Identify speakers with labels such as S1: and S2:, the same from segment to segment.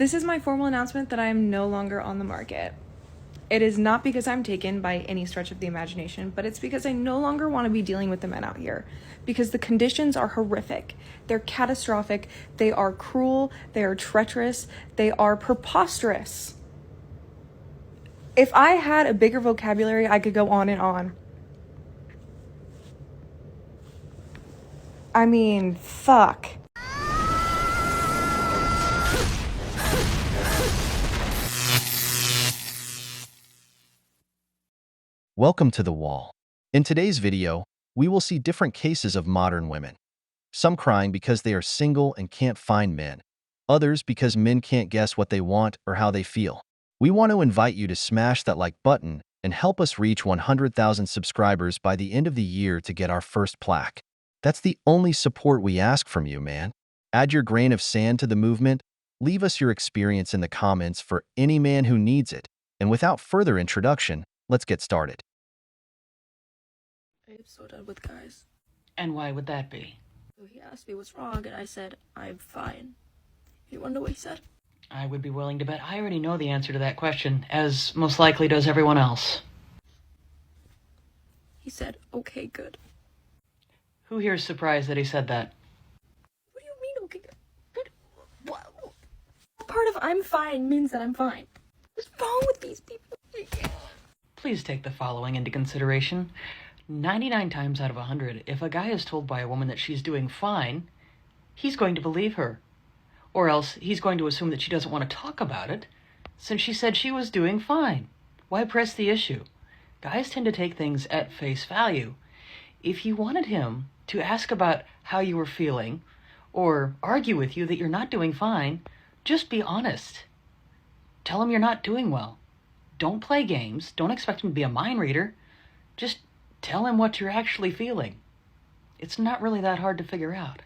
S1: This is my formal announcement that I am no longer on the market. It is not because I'm taken by any stretch of the imagination, but it's because I no longer want to be dealing with the men out here. Because the conditions are horrific. They're catastrophic. They are cruel. They are treacherous. They are preposterous. If I had a bigger vocabulary, I could go on and on. I mean, fuck.
S2: Welcome to The Wall. In today's video, we will see different cases of modern women. Some crying because they are single and can't find men. Others because men can't guess what they want or how they feel. We want to invite you to smash that like button and help us reach 100,000 subscribers by the end of the year to get our first plaque. That's the only support we ask from you, man. Add your grain of sand to the movement, leave us your experience in the comments for any man who needs it, and without further introduction, let's get started.
S1: I'm so done with guys.
S3: And why would that be?
S1: So he asked me what's wrong, and I said, I'm fine. You wanna know what he said?
S3: I would be willing to bet I already know the answer to that question, as most likely does everyone else.
S1: He said, okay, good.
S3: Who here is surprised that he said that?
S1: What do you mean, okay, good? What part of I'm fine means that I'm fine? What's wrong with these people?
S3: Please take the following into consideration. 99 times out of 100, if a guy is told by a woman that she's doing fine, he's going to believe her. Or else he's going to assume that she doesn't want to talk about it, since she said she was doing fine. Why press the issue? Guys tend to take things at face value. If you wanted him to ask about how you were feeling, or argue with you that you're not doing fine, just be honest. Tell him you're not doing well. Don't play games. Don't expect him to be a mind reader. Just tell him what you're actually feeling. It's not really that hard to figure out.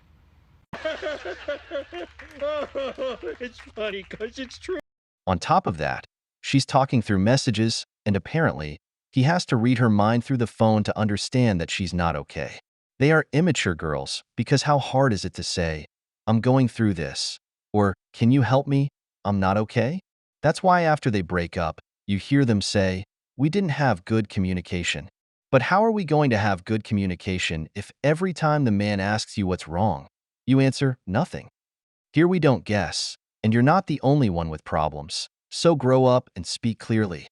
S4: It's funny because it's true.
S2: On top of that, she's talking through messages, and apparently, he has to read her mind through the phone to understand that she's not okay. They are immature girls, because how hard is it to say, I'm going through this, or can you help me? I'm not okay? That's why after they break up, you hear them say, we didn't have good communication. But how are we going to have good communication if every time the man asks you what's wrong, you answer nothing? Here we don't guess, and you're not the only one with problems. So grow up and speak clearly.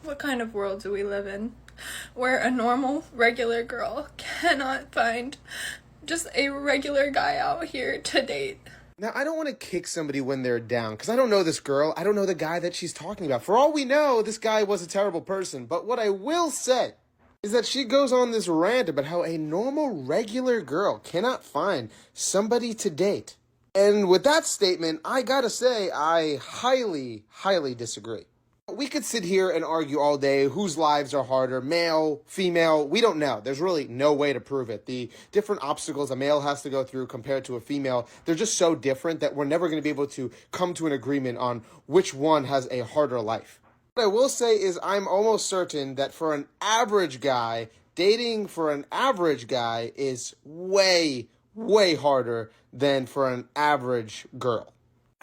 S1: What kind of world do we live in where a normal, regular girl cannot find just a regular guy out here to date?
S4: Now, I don't want to kick somebody when they're down, because I don't know this girl. I don't know the guy that she's talking about. For all we know, this guy was a terrible person. But what I will say is that she goes on this rant about how a normal, regular girl cannot find somebody to date. And with that statement, I gotta say, I highly, highly disagree. We could sit here and argue all day whose lives are harder, male, female, we don't know. There's really no way to prove it. The different obstacles a male has to go through compared to a female, they're just so different that we're never going to be able to come to an agreement on which one has a harder life. What I will say is I'm almost certain that for an average guy, dating for an average guy is way, way harder than for an average girl.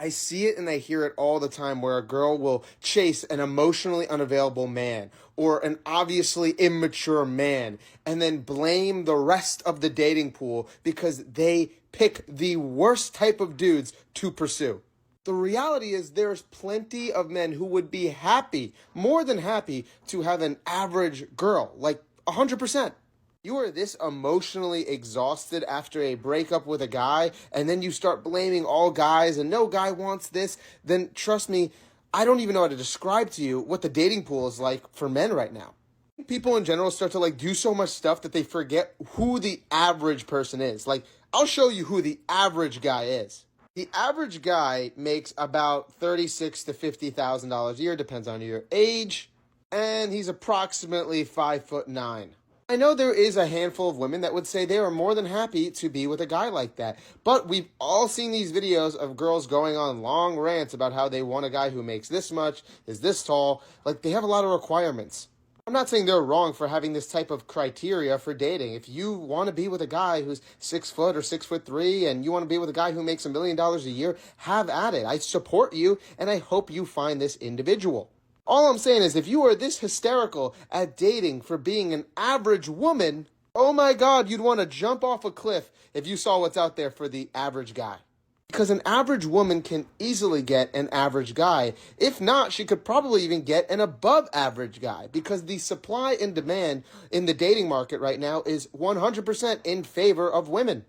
S4: I see it and I hear it all the time where a girl will chase an emotionally unavailable man or an obviously immature man and then blame the rest of the dating pool because they pick the worst type of dudes to pursue. The reality is there's plenty of men who would be happy, more than happy, to have an average girl, like 100%. You are this emotionally exhausted after a breakup with a guy, and then you start blaming all guys, and no guy wants this, then trust me, I don't even know how to describe to you what the dating pool is like for men right now. People in general start to do so much stuff that they forget who the average person is. I'll show you who the average guy is. The average guy makes about $36,000 to $50,000 a year, depends on your age, and he's approximately 5'9". I know there is a handful of women that would say they are more than happy to be with a guy like that. But we've all seen these videos of girls going on long rants about how they want a guy who makes this much, is this tall. They have a lot of requirements. I'm not saying they're wrong for having this type of criteria for dating. If you want to be with a guy who's 6 foot or 6'3" and you want to be with a guy who makes $1 million a year, have at it. I support you and I hope you find this individual. All I'm saying is if you are this hysterical at dating for being an average woman, oh my God, you'd want to jump off a cliff if you saw what's out there for the average guy. Because an average woman can easily get an average guy. If not, she could probably even get an above average guy. Because the supply and demand in the dating market right now is 100% in favor of women.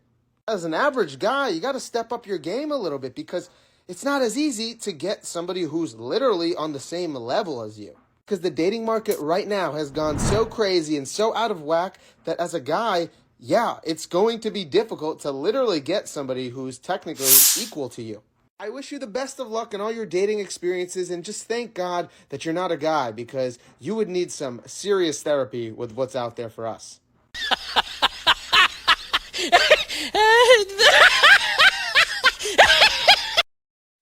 S4: As an average guy, you got to step up your game a little bit because it's not as easy to get somebody who's literally on the same level as you. Because the dating market right now has gone so crazy and so out of whack that as a guy, yeah, it's going to be difficult to literally get somebody who's technically equal to you. I wish you the best of luck in all your dating experiences and just thank God that you're not a guy because you would need some serious therapy with what's out there for us.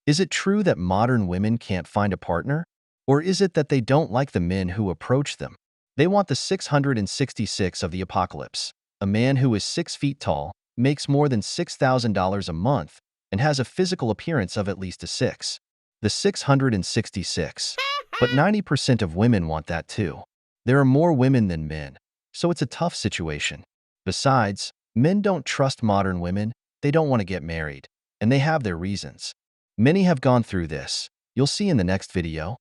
S2: Is it true that modern women can't find a partner? Or is it that they don't like the men who approach them? They want the 666 of the apocalypse. A man who is 6 feet tall, makes more than $6,000 a month, and has a physical appearance of at least a 6. The 666. But 90% of women want that too. There are more women than men, so it's a tough situation. Besides, men don't trust modern women, they don't want to get married, and they have their reasons. Many have gone through this. You'll see in the next video.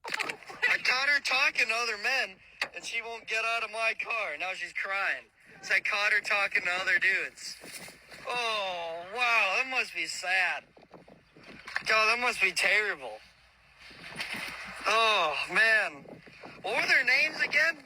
S5: I caught her talking to other men, and she won't get out of my car. Now she's crying. So I caught her talking to other dudes. Oh, wow, that must be sad. God, that must be terrible. Oh, man. What were their names again?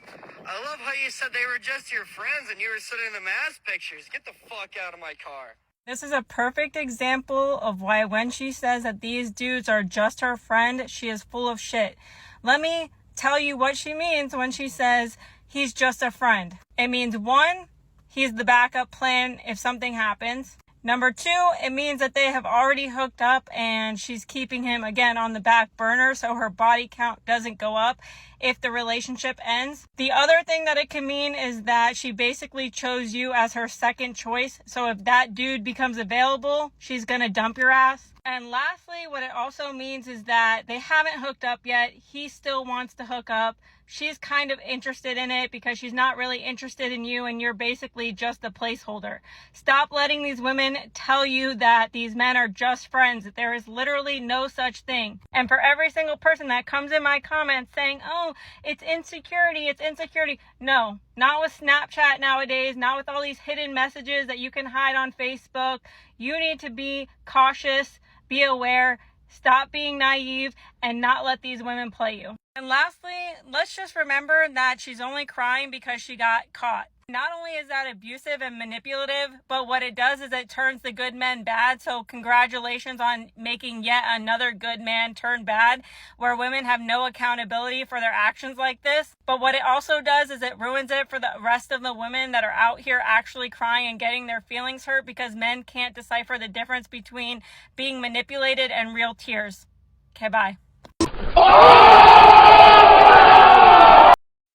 S5: I love how you said they were just your friends and you were sending them ass pictures. Get the fuck out of my car.
S6: This is a perfect example of why when she says that these dudes are just her friend, she is full of shit. Let me tell you what she means when she says he's just a friend. It means 1, he's the backup plan if something happens. Number 2, it means that they have already hooked up and she's keeping him again on the back burner so her body count doesn't go up if the relationship ends. The other thing that it can mean is that she basically chose you as her second choice. So if that dude becomes available, she's gonna dump your ass. And lastly, what it also means is that they haven't hooked up yet. He still wants to hook up. She's kind of interested in it because she's not really interested in you and you're basically just a placeholder. Stop letting these women tell you that these men are just friends, that there is literally no such thing. And for every single person that comes in my comments saying, oh, it's insecurity. No, not with Snapchat nowadays, not with all these hidden messages that you can hide on Facebook. You need to be cautious, be aware, stop being naive, and not let these women play you. And lastly, let's just remember that she's only crying because she got caught. Not only is that abusive and manipulative, but what it does is it turns the good men bad. So congratulations on making yet another good man turn bad, where women have no accountability for their actions like this. But what it also does is it ruins it for the rest of the women that are out here actually crying and getting their feelings hurt because men can't decipher the difference between being manipulated and real tears. Okay, bye.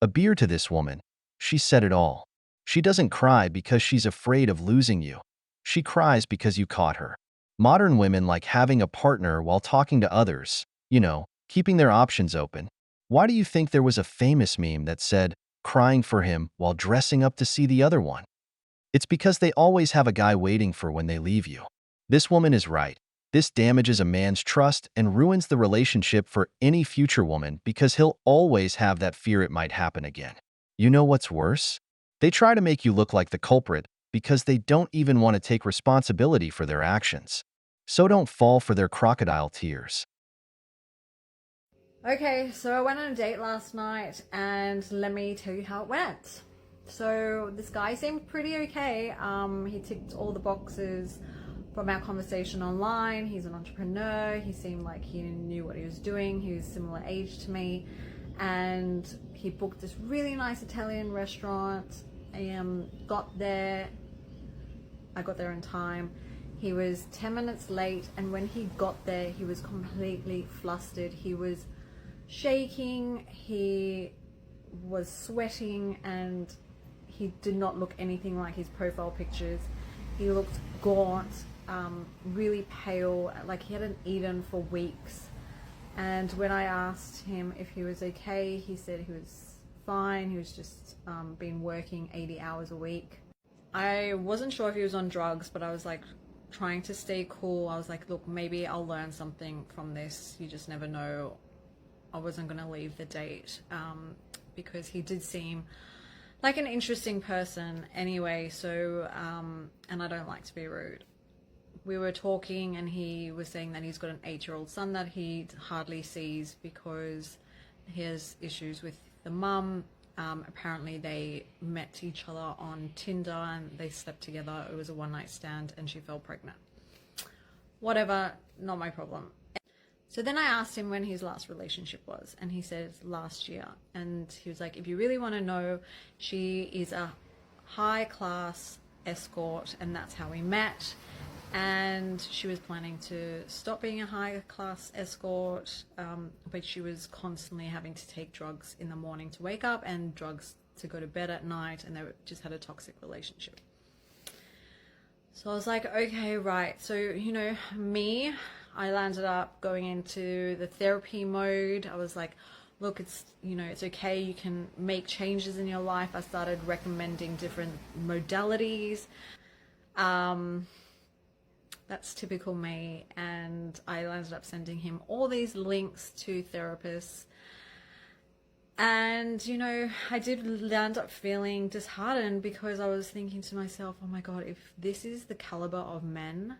S2: A beer to this woman. She said it all. She doesn't cry because she's afraid of losing you. She cries because you caught her. Modern women like having a partner while talking to others, keeping their options open. Why do you think there was a famous meme that said, crying for him while dressing up to see the other one? It's because they always have a guy waiting for when they leave you. This woman is right. This damages a man's trust and ruins the relationship for any future woman because he'll always have that fear it might happen again. You know what's worse? They try to make you look like the culprit because they don't even want to take responsibility for their actions. So don't fall for their crocodile tears.
S7: Okay, so I went on a date last night and let me tell you how it went. So this guy seemed pretty okay. He ticked all the boxes from our conversation online. He's an entrepreneur. He seemed like he knew what he was doing. He was similar age to me. And he booked this really nice Italian restaurant. I got there in time. He was 10 minutes late, and when he got there, he was completely flustered. He was shaking. He was sweating, and he did not look anything like his profile pictures. He looked gaunt, really pale, like he hadn't eaten for weeks. And when I asked him if he was okay, he said he was fine. He was just been working 80 hours a week. I wasn't sure if he was on drugs, but I was like trying to stay cool. I was like, look, maybe I'll learn something from this. You just never know. I wasn't going to leave the date because he did seem like an interesting person anyway. So, and I don't like to be rude. We were talking and he was saying that he's got an 8-year-old son that he hardly sees because he has issues with the mum. Apparently they met each other on Tinder and they slept together. It was a one-night stand and she fell pregnant. Whatever, not my problem. So then I asked him when his last relationship was, and he said last year. And he was like, if you really want to know, she is a high-class escort, and that's how we met. And she was planning to stop being a high-class escort, but she was constantly having to take drugs in the morning to wake up and drugs to go to bed at night, and they just had a toxic relationship. So I was like, okay, right. So, you know, I landed up going into the therapy mode. I was like, look, it's, you know, it's okay. You can make changes in your life. I started recommending different modalities. That's typical me. And I landed up sending him all these links to therapists. And, you know, I did land up feeling disheartened because I was thinking to myself, oh my God, if this is the caliber of men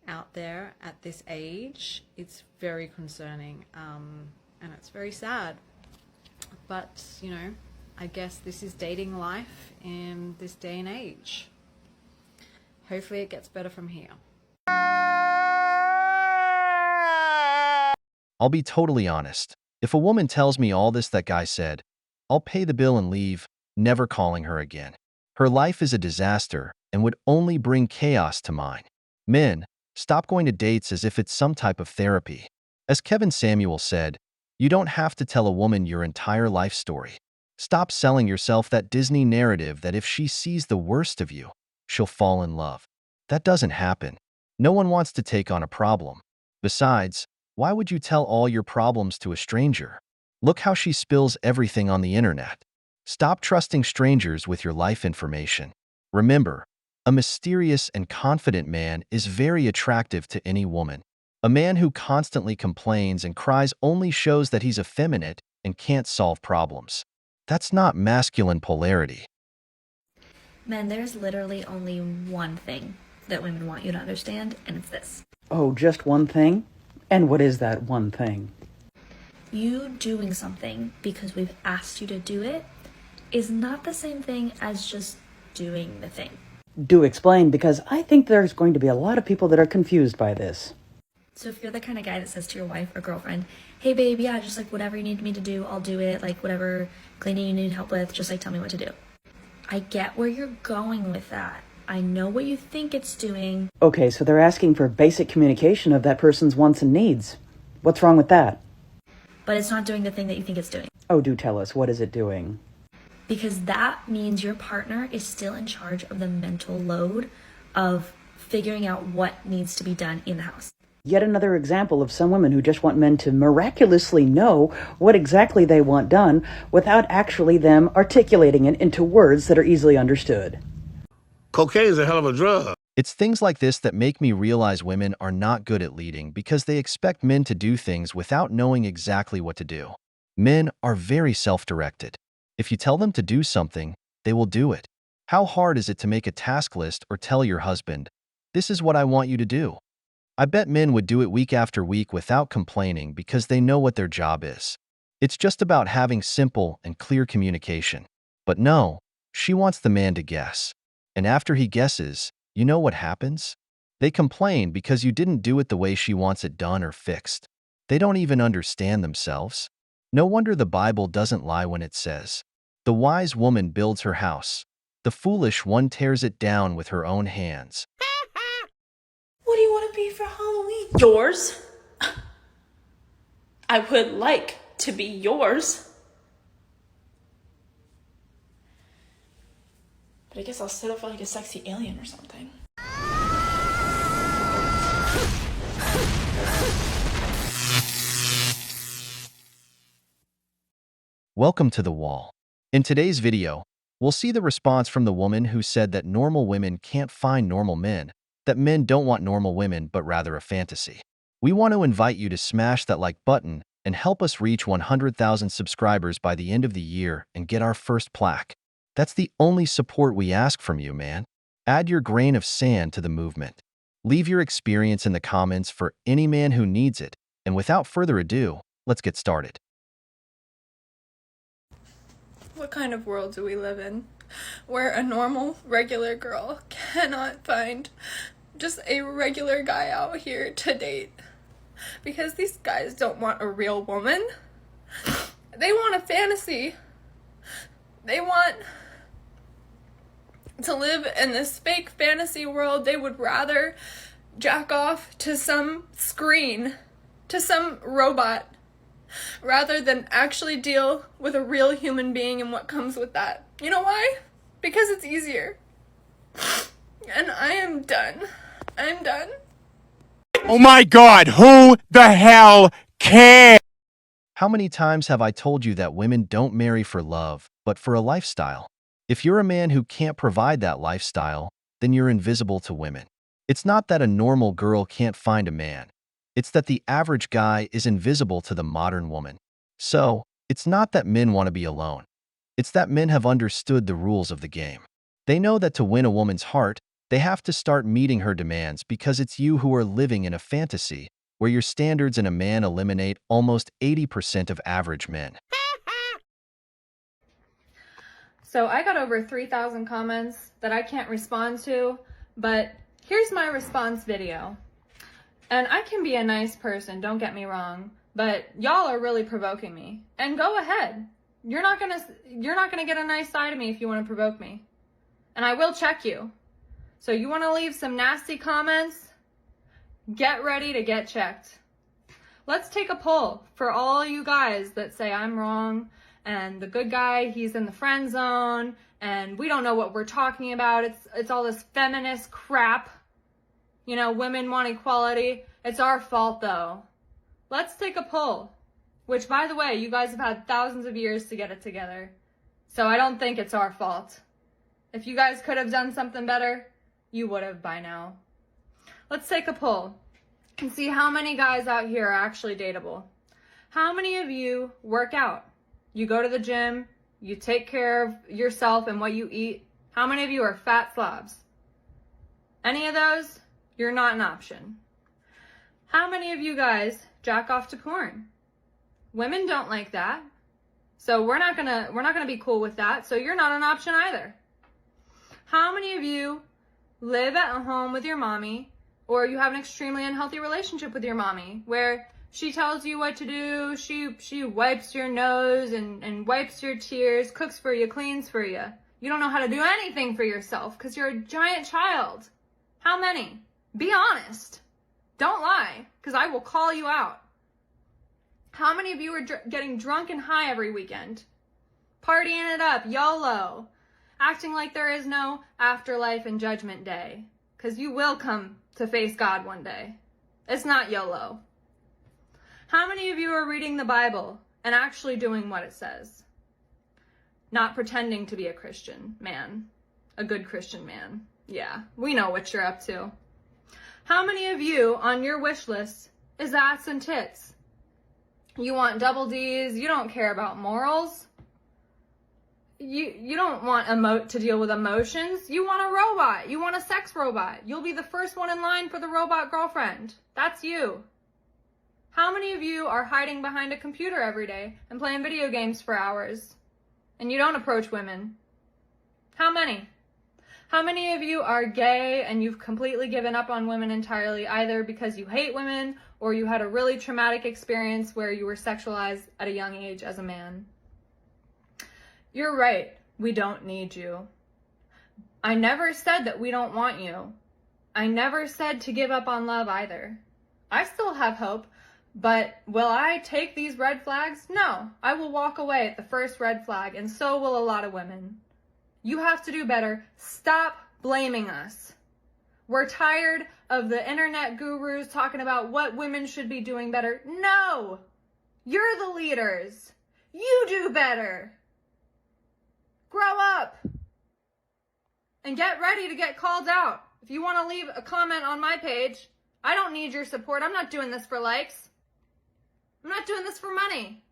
S7: out there at this age, it's very concerning, and it's very sad. But, you know, I guess this is dating life in this day and age. Hopefully it gets better from here.
S2: I'll be totally honest. If a woman tells me all this that guy said, I'll pay the bill and leave, never calling her again. Her life is a disaster and would only bring chaos to mine. Men, stop going to dates as if it's some type of therapy. As Kevin Samuel said, you don't have to tell a woman your entire life story. Stop selling yourself that Disney narrative that if she sees the worst of you, she'll fall in love. That doesn't happen. No one wants to take on a problem. Besides, why would you tell all your problems to a stranger? Look how she spills everything on the internet. Stop trusting strangers with your life information. Remember, a mysterious and confident man is very attractive to any woman. A man who constantly complains and cries only shows that he's effeminate and can't solve problems. That's not masculine polarity.
S8: Men, there's literally only one thing that women want you to understand, and it's this.
S9: Oh, just one thing? And what is that one thing?
S8: You doing something because we've asked you to do it is not the same thing as just doing the thing.
S9: Do explain, because I think there's going to be a lot of people that are confused by this.
S8: So if you're the kind of guy that says to your wife or girlfriend, hey babe, yeah, just like whatever you need me to do, I'll do it. Like whatever cleaning you need help with, just like tell me what to do. I get where you're going with that. I know what you think it's doing.
S9: Okay, so they're asking for basic communication of that person's wants and needs. What's wrong with that?
S8: But it's not doing the thing that you think it's doing.
S9: Oh, do tell us, what is it doing?
S8: Because that means your partner is still in charge of the mental load of figuring out what needs to be done in the house.
S9: Yet another example of some women who just want men to miraculously know what exactly they want done without actually them articulating it into words that are easily understood.
S10: Cocaine is a hell of a drug.
S2: It's things like this that make me realize women are not good at leading because they expect men to do things without knowing exactly what to do. Men are very self-directed. If you tell them to do something, they will do it. How hard is it to make a task list or tell your husband, this is what I want you to do? I bet men would do it week after week without complaining because they know what their job is. It's just about having simple and clear communication. But no, she wants the man to guess. And after he guesses, you know what happens? They complain because you didn't do it the way she wants it done or fixed. They don't even understand themselves. No wonder the Bible doesn't lie when it says, the wise woman builds her house. The foolish one tears it down with her own hands.
S11: What do you want to be for Halloween? Yours? I would like to be yours. But I guess I'll settle for like a sexy alien or something.
S2: Welcome to The Wall. In today's video, we'll see the response from the woman who said that normal women can't find normal men, that men don't want normal women but rather a fantasy. We want to invite you to smash that like button and help us reach 100,000 subscribers by the end of the year and get our first plaque. That's the only support we ask from you, man. Add your grain of sand to the movement. Leave your experience in the comments for any man who needs it. And without further ado, let's get started.
S1: What kind of world do we live in where a normal, regular girl cannot find just a regular guy out here to date? Because these guys don't want a real woman. They want a fantasy. They want to live in this fake fantasy world. They would rather jack off to some screen, to some robot, rather than actually deal with a real human being and what comes with that. You know why? Because it's easier. And I am done. I'm done.
S12: Oh my God, who the hell cares?
S2: How many times have I told you that women don't marry for love, but for a lifestyle? If you're a man who can't provide that lifestyle, then you're invisible to women. It's not that a normal girl can't find a man. It's that the average guy is invisible to the modern woman. So, it's not that men want to be alone. It's that men have understood the rules of the game. They know that to win a woman's heart, they have to start meeting her demands because it's you who are living in a fantasy where your standards in a man eliminate almost 80% of average men.
S1: So I got over 3,000 comments that I can't respond to, but here's my response video. And I can be a nice person, don't get me wrong, but y'all are really provoking me. And go ahead. You're not gonna get a nice side of me if you want to provoke me. And I will check you. So you want to leave some nasty comments? Get ready to get checked. Let's take a poll for all you guys that say I'm wrong and the good guy, he's in the friend zone and we don't know what we're talking about. It's all this feminist crap. You know, women want equality. It's our fault though. Let's take a poll. Which, by the way, you guys have had thousands of years to get it together. So I don't think it's our fault. If you guys could have done something better, you would have by now. Let's take a poll and see how many guys out here are actually dateable. How many of you work out? You go to the gym, you take care of yourself and what you eat. How many of you are fat slobs? Any of those? You're not an option. How many of you guys jack off to porn? Women don't like that. So we're not gonna be cool with that. So you're not an option either. How many of you live at home with your mommy, or you have an extremely unhealthy relationship with your mommy where she tells you what to do, she wipes your nose and wipes your tears, cooks for you, cleans for you. You don't know how to do anything for yourself because you're a giant child. How many? Be honest. Don't lie, because I will call you out. How many of you are getting drunk and high every weekend? Partying it up, YOLO. Acting like there is no afterlife and judgment day. Because you will come to face God one day. It's not YOLO. How many of you are reading the Bible and actually doing what it says? Not pretending to be a Christian man. A good Christian man. Yeah, we know what you're up to. How many of you on your wish list is ass and tits? You want double D's, you don't care about morals. You don't want to deal with emotions. You want a robot. You want a sex robot. You'll be the first one in line for the robot girlfriend. That's you. How many of you are hiding behind a computer every day and playing video games for hours? And you don't approach women? How many? How many of you are gay and you've completely given up on women entirely, either because you hate women or you had a really traumatic experience where you were sexualized at a young age as a man? You're right. We don't need you. I never said that we don't want you. I never said to give up on love either. I still have hope, but will I take these red flags? No, I will walk away at the first red flag, and so will a lot of women. You have to do better. Stop blaming us. We're tired of the internet gurus talking about what women should be doing better. No! You're the leaders. You do better. Grow up. And get ready to get called out. If you want to leave a comment on my page, I don't need your support. I'm not doing this for likes. I'm not doing this for money.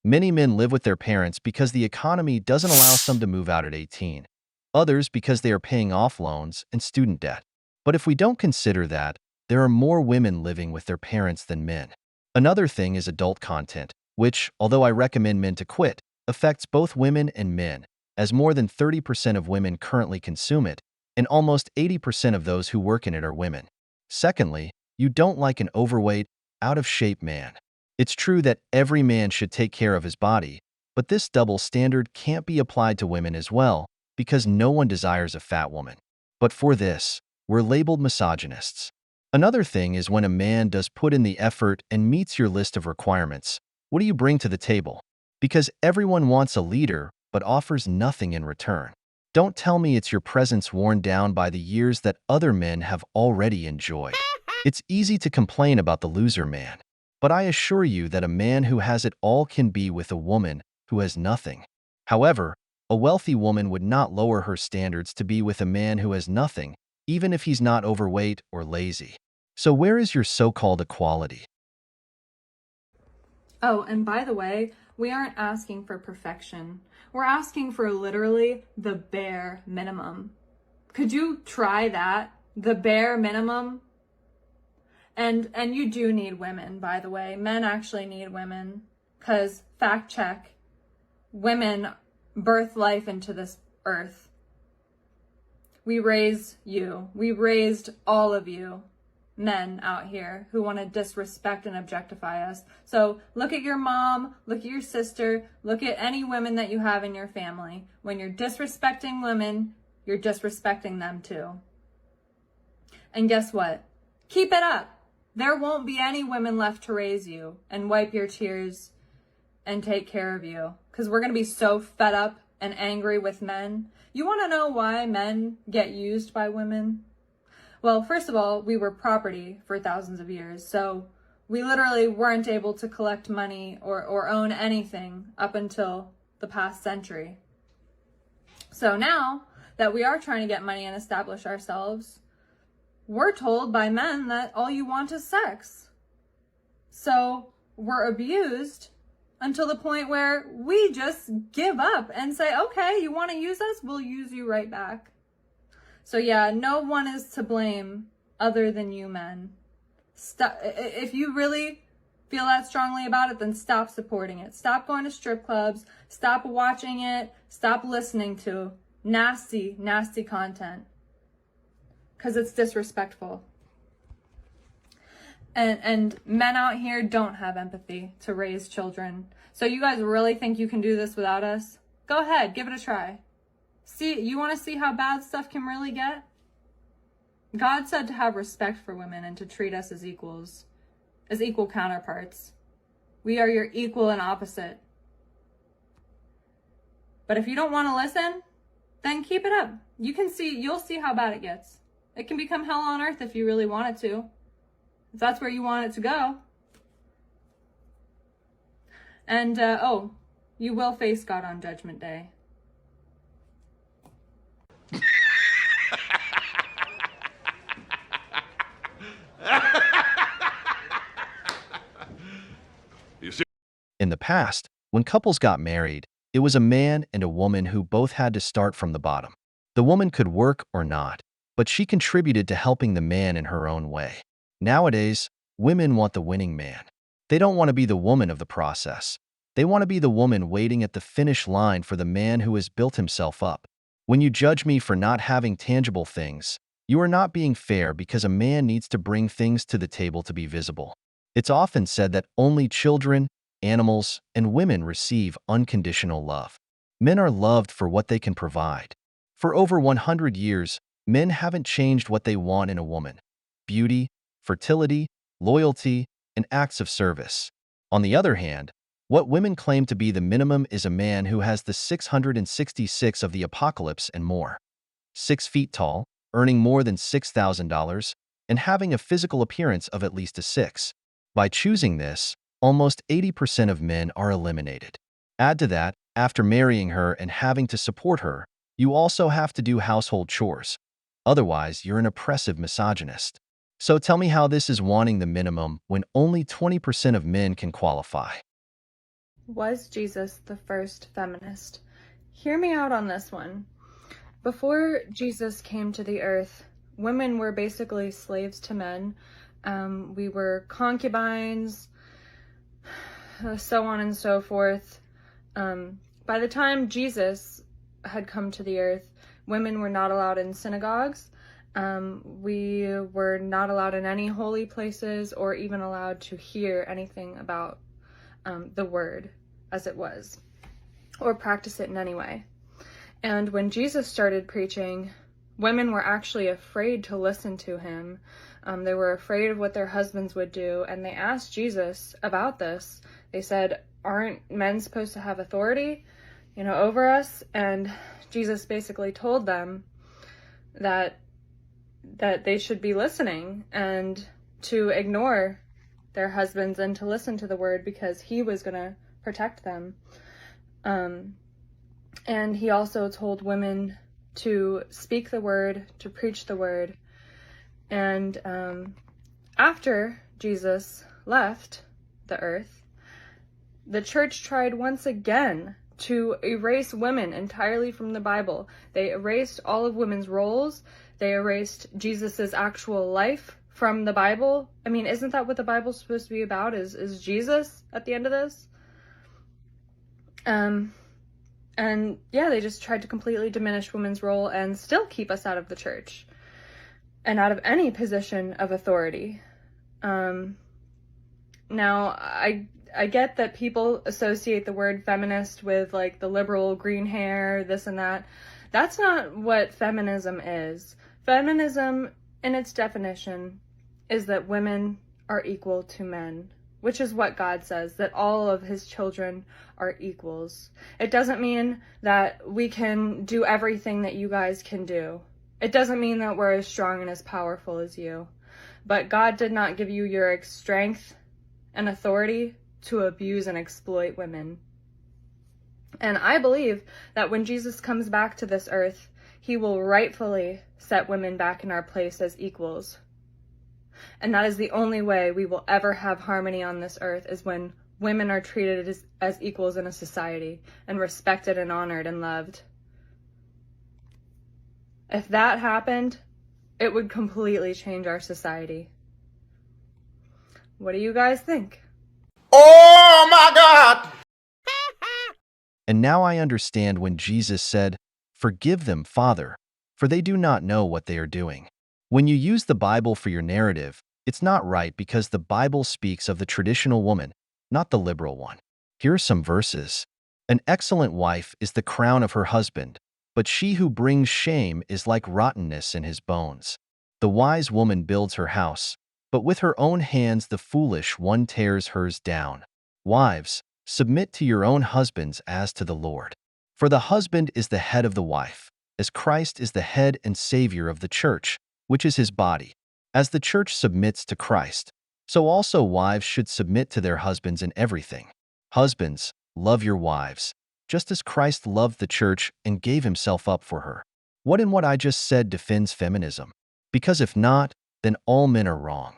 S2: Many men live with their parents because the economy doesn't allow some to move out at 18. Others because they are paying off loans and student debt. But if we don't consider that, there are more women living with their parents than men. Another thing is adult content, which, although I recommend men to quit, affects both women and men, as more than 30% of women currently consume it, and almost 80% of those who work in it are women. Secondly, you don't like an overweight, out-of-shape man. It's true that every man should take care of his body, but this double standard can't be applied to women as well, because no one desires a fat woman. But for this, we're labeled misogynists. Another thing is when a man does put in the effort and meets your list of requirements, what do you bring to the table? Because everyone wants a leader, but offers nothing in return. Don't tell me it's your presence worn down by the years that other men have already enjoyed. It's easy to complain about the loser man, but I assure you that a man who has it all can be with a woman who has nothing. However, a wealthy woman would not lower her standards to be with a man who has nothing, even if he's not overweight or lazy. So where is your so-called equality?
S1: Oh, and by the way, we aren't asking for perfection. We're asking for literally the bare minimum. Could you try that? The bare minimum? And you do need women, by the way. Men actually need women. Because, fact check, women birth life into this earth. We raise you. We raised all of you, men out here who want to disrespect and objectify us. So look at your mom, look at your sister, look at any women that you have in your family. When you're disrespecting women, you're disrespecting them too. And guess what? Keep it up. There won't be any women left to raise you and wipe your tears and take care of you. Because we're going to be so fed up and angry with men. You want to know why men get used by women? Well, first of all, we were property for thousands of years. So we literally weren't able to collect money or own anything up until the past century. So now that we are trying to get money and establish ourselves, we're told by men that all you want is sex. So we're abused until the point where we just give up and say, okay, you want to use us? We'll use you right back. So yeah, no one is to blame other than you men. Stop. If you really feel that strongly about it, then stop supporting it. Stop going to strip clubs. Stop watching it. Stop listening to nasty, nasty content. Because it's disrespectful. And men out here don't have empathy to raise children. So you guys really think you can do this without us? Go ahead, give it a try. See, you want to see how bad stuff can really get? God said to have respect for women and to treat us as equals, as equal counterparts. We are your equal and opposite. But if you don't want to listen, then keep it up. You'll see how bad it gets. It can become hell on earth if you really want it to. If that's where you want it to go. And, you will face God on Judgment Day.
S2: In the past, when couples got married, it was a man and a woman who both had to start from the bottom. The woman could work or not, but she contributed to helping the man in her own way. Nowadays, women want the winning man. They don't want to be the woman of the process. They want to be the woman waiting at the finish line for the man who has built himself up. When you judge me for not having tangible things, you are not being fair because a man needs to bring things to the table to be visible. It's often said that only children, animals, and women receive unconditional love. Men are loved for what they can provide. For over 100 years, men haven't changed what they want in a woman: beauty, fertility, loyalty, and acts of service. On the other hand, what women claim to be the minimum is a man who has the 666 of the apocalypse and more. 6 feet tall, earning more than $6,000, and having a physical appearance of at least a 6. By choosing this, almost 80% of men are eliminated. Add to that, after marrying her and having to support her, you also have to do household chores. Otherwise, you're an oppressive misogynist. So tell me how this is wanting the minimum when only 20% of men can qualify.
S1: Was Jesus the first feminist? Hear me out on this one. Before Jesus came to the earth, women were basically slaves to men. We were concubines, so on and so forth. By the time Jesus had come to the earth, women were not allowed in synagogues. We were not allowed in any holy places or even allowed to hear anything about the word as it was, or practice it in any way. And when Jesus started preaching, women were actually afraid to listen to him. They were afraid of what their husbands would do, and they asked Jesus about this. They said, aren't men supposed to have authority, over us? And Jesus basically told them that they should be listening and to ignore their husbands and to listen to the word because he was going to protect them. And he also told women to speak the word, to preach the word. And after Jesus left the earth, the church tried once again to erase women entirely from the Bible. They erased all of women's roles. They erased Jesus's actual life from the Bible. I mean, isn't that what the Bible's supposed to be about? Is Jesus at the end of this? And yeah, they just tried to completely diminish women's role and still keep us out of the church and out of any position of authority. Now, I get that people associate the word feminist with like the liberal green hair, this and that. That's not what feminism is. Feminism, in its definition, is that women are equal to men, which is what God says, that all of his children are equals. It doesn't mean that we can do everything that you guys can do. It doesn't mean that we're as strong and as powerful as you. But God did not give you your strength and authority to abuse and exploit women. And I believe that when Jesus comes back to this earth, he will rightfully set women back in our place as equals. And that is the only way we will ever have harmony on this earth, is when women are treated as equals in a society and respected and honored and loved. If that happened, it would completely change our society. What do you guys think?
S10: Oh my God!
S2: And now I understand when Jesus said, "Forgive them, Father, for they do not know what they are doing." When you use the Bible for your narrative, it's not right because the Bible speaks of the traditional woman, not the liberal one. Here are some verses. An excellent wife is the crown of her husband, but she who brings shame is like rottenness in his bones. The wise woman builds her house, but with her own hands the foolish one tears hers down. Wives, submit to your own husbands as to the Lord. For the husband is the head of the wife, as Christ is the head and Savior of the church, which is his body. As the church submits to Christ, so also wives should submit to their husbands in everything. Husbands, love your wives, just as Christ loved the church and gave himself up for her. What in what I just said defends feminism? Because if not, then all men are wrong.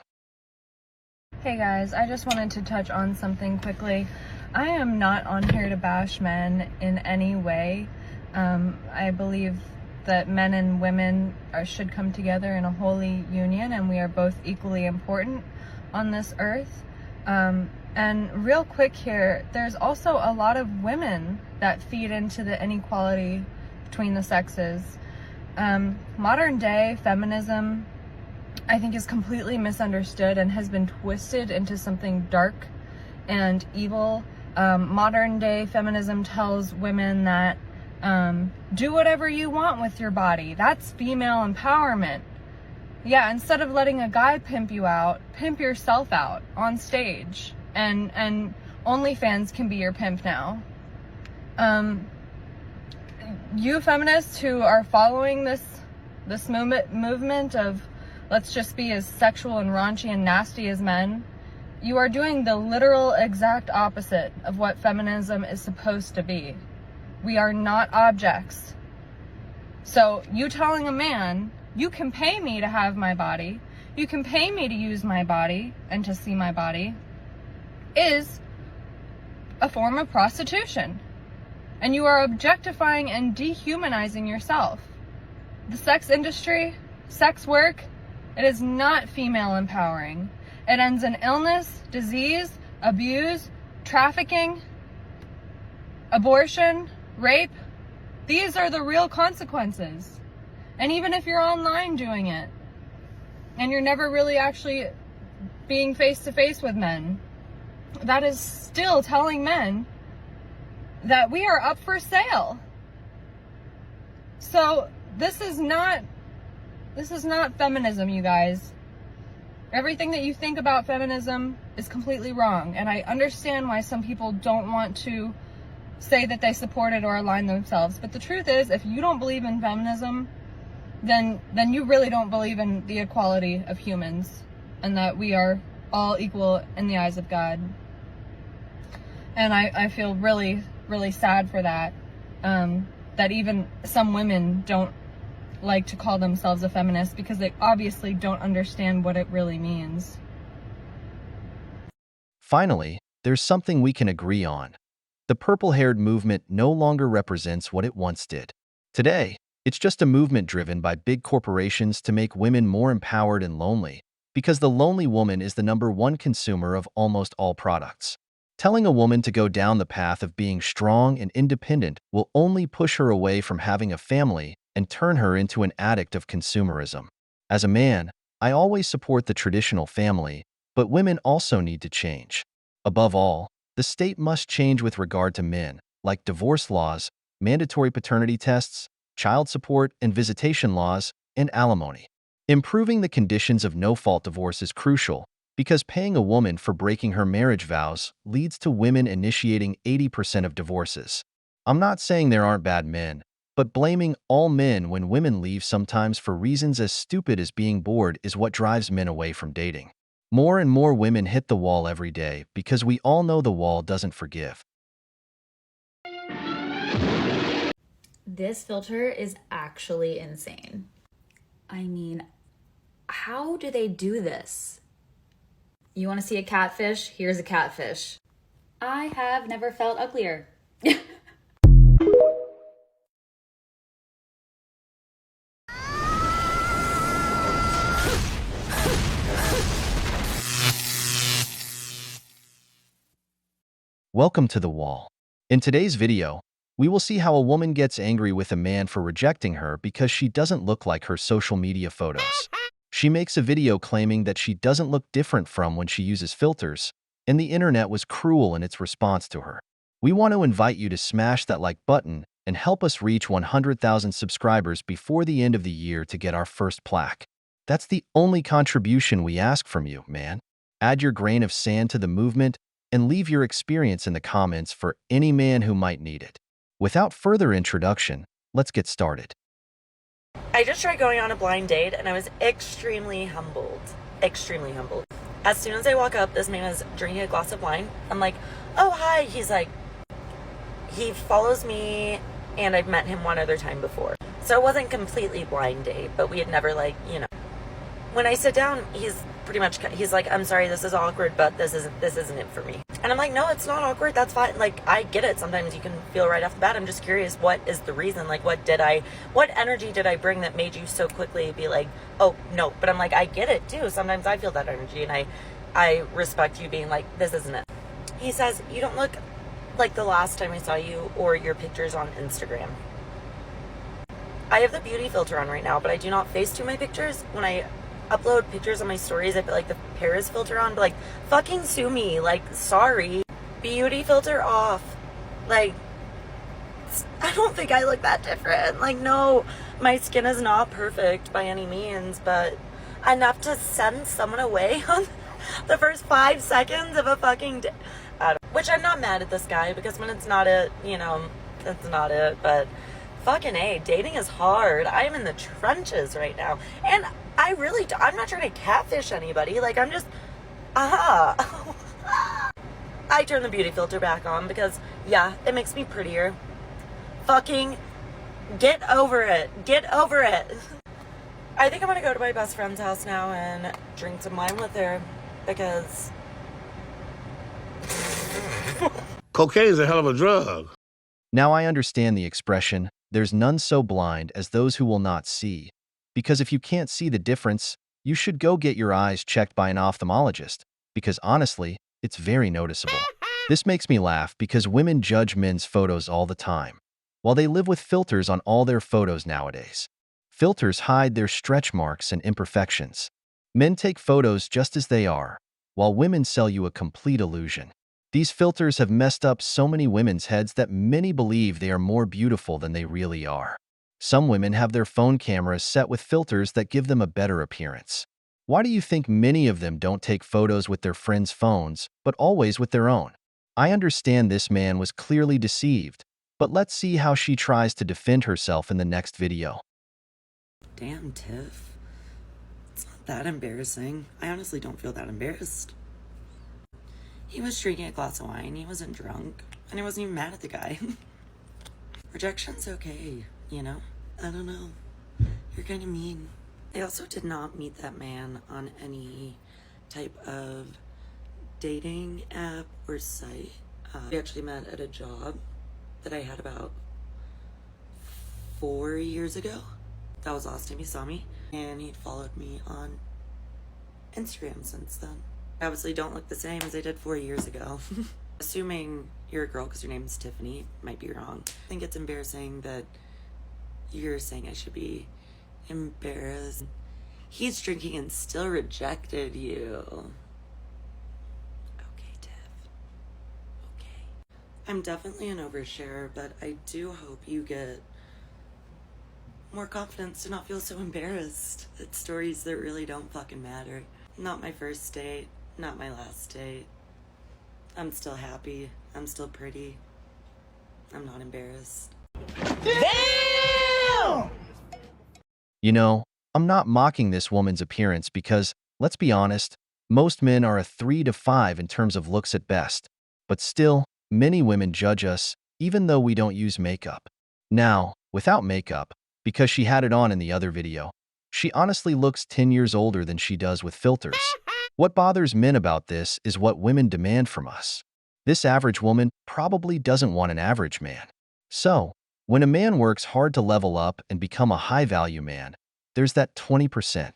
S1: Hey guys, I just wanted to touch on something quickly. I am not on here to bash men in any way. I believe that men and women should come together in a holy union, and we are both equally important on this earth. And real quick here, there's also a lot of women that feed into the inequality between the sexes. Modern day feminism, I think, is completely misunderstood and has been twisted into something dark and evil. Modern day feminism tells women that do whatever you want with your body. That's female empowerment. Yeah, instead of letting a guy pimp you out, pimp yourself out on stage and OnlyFans can be your pimp now. You feminists who are following this movement of let's just be as sexual and raunchy and nasty as men, you are doing the literal exact opposite of what feminism is supposed to be. We are not objects. So you telling a man, you can pay me to have my body, you can pay me to use my body and to see my body, is a form of prostitution. And you are objectifying and dehumanizing yourself. The sex industry, sex work, it is not female empowering. It ends in illness, disease, abuse, trafficking, abortion, rape. These are the real consequences. And even if you're online doing it, and you're never really actually being face to face with men, that is still telling men that we are up for sale. So this is not feminism, you guys. Everything that you think about feminism is completely wrong, and I understand why some people don't want to say that they support it or align themselves. But the truth is, if you don't believe in feminism, then you really don't believe in the equality of humans and that we are all equal in the eyes of God. And I feel really, really sad for that. That even some women don't like to call themselves a feminist because they obviously don't understand what it really means.
S2: Finally, there's something we can agree on. The purple-haired movement no longer represents what it once did. Today, it's just a movement driven by big corporations to make women more empowered and lonely, because the lonely woman is the #1 consumer of almost all products. Telling a woman to go down the path of being strong and independent will only push her away from having a family and turn her into an addict of consumerism. As a man, I always support the traditional family, but women also need to change. Above all, the state must change with regard to men, like divorce laws, mandatory paternity tests, child support and visitation laws, and alimony. Improving the conditions of no-fault divorce is crucial, because paying a woman for breaking her marriage vows leads to women initiating 80% of divorces. I'm not saying there aren't bad men, but blaming all men when women leave sometimes for reasons as stupid as being bored is what drives men away from dating. More and more women hit the wall every day because we all know the wall doesn't forgive.
S13: This filter is actually insane. I mean, how do they do this? You want to see a catfish? Here's a catfish. I have never felt uglier.
S2: Welcome to The Wall. In today's video, we will see how a woman gets angry with a man for rejecting her because she doesn't look like her social media photos. She makes a video claiming that she doesn't look different from when she uses filters, and the internet was cruel in its response to her. We want to invite you to smash that like button and help us reach 100,000 subscribers before the end of the year to get our first plaque. That's the only contribution we ask from you, man. Add your grain of sand to the movement and leave your experience in the comments for any man who might need it. Without further introduction, let's get started.
S14: I just tried going on a blind date and I was extremely humbled. Extremely humbled. As soon as I walk up, this man is drinking a glass of wine. I'm like, oh, hi. He's like, he follows me and I've met him one other time before. So it wasn't completely blind date, but we had never when I sit down, he's like, I'm sorry, this is awkward, but this isn't it for me. And I'm like, no, it's not awkward. That's fine. Like, I get it. Sometimes you can feel right off the bat. I'm just curious, what is the reason? Like, what energy did I bring that made you so quickly be like, oh, no. But I'm like, I get it too. Sometimes I feel that energy and I respect you being like, this isn't it. He says, you don't look like the last time I saw you or your pictures on Instagram. I have the beauty filter on right now, but I do not Facetune my pictures. When I upload pictures on my stories, I put like the Paris filter on, but like, fucking sue me. Like, sorry. Beauty filter off. Like, I don't think I look that different. Like, no, my skin is not perfect by any means, but enough to send someone away on the first 5 seconds of a fucking day. Which I'm not mad at this guy, because when it's not it, you know, it's not it. But fucking A, dating is hard. I am in the trenches right now. And I'm not trying to catfish anybody. Like, I'm just, I turn the beauty filter back on because, yeah, it makes me prettier. Fucking get over it. Get over it. I think I'm gonna go to my best friend's house now and drink some wine with her, because
S10: Cocaine is a hell of a drug.
S2: Now I understand the expression, there's none so blind as those who will not see. Because if you can't see the difference, you should go get your eyes checked by an ophthalmologist. Because honestly, it's very noticeable. This makes me laugh because women judge men's photos all the time, while they live with filters on all their photos nowadays. Filters hide their stretch marks and imperfections. Men take photos just as they are, while women sell you a complete illusion. These filters have messed up so many women's heads that many believe they are more beautiful than they really are. Some women have their phone cameras set with filters that give them a better appearance. Why do you think many of them don't take photos with their friends' phones, but always with their own? I understand this man was clearly deceived, but let's see how she tries to defend herself in the next video.
S14: damn, Tiff. It's not that embarrassing. I honestly don't feel that embarrassed. He was drinking a glass of wine, he wasn't drunk, and I wasn't even mad at the guy. Rejection's okay, you know? I don't know. You're kind of mean. I also did not meet that man on any type of dating app or site. We actually met at a job that I had about 4 years ago. That was the last time he saw me, and he'd followed me on Instagram since then. I obviously don't look the same as I did 4 years ago. Assuming you're a girl because your name's Tiffany might be wrong. I think it's embarrassing that you're saying I should be embarrassed. He's drinking and still rejected you. Okay, Tiff. Okay. I'm definitely an oversharer, but I do hope you get more confidence to not feel so embarrassed at stories that really don't fucking matter. Not my first date, not my last date. I'm still happy. I'm still pretty. I'm not embarrassed.
S10: Damn!
S2: You know, I'm not mocking this woman's appearance because, let's be honest, most men are a 3 to 5 in terms of looks at best. But still, many women judge us, even though we don't use makeup. Now, without makeup, because she had it on in the other video, she honestly looks 10 years older than she does with filters. What bothers men about this is what women demand from us. This average woman probably doesn't want an average man. So, when a man works hard to level up and become a high-value man, there's that 20%.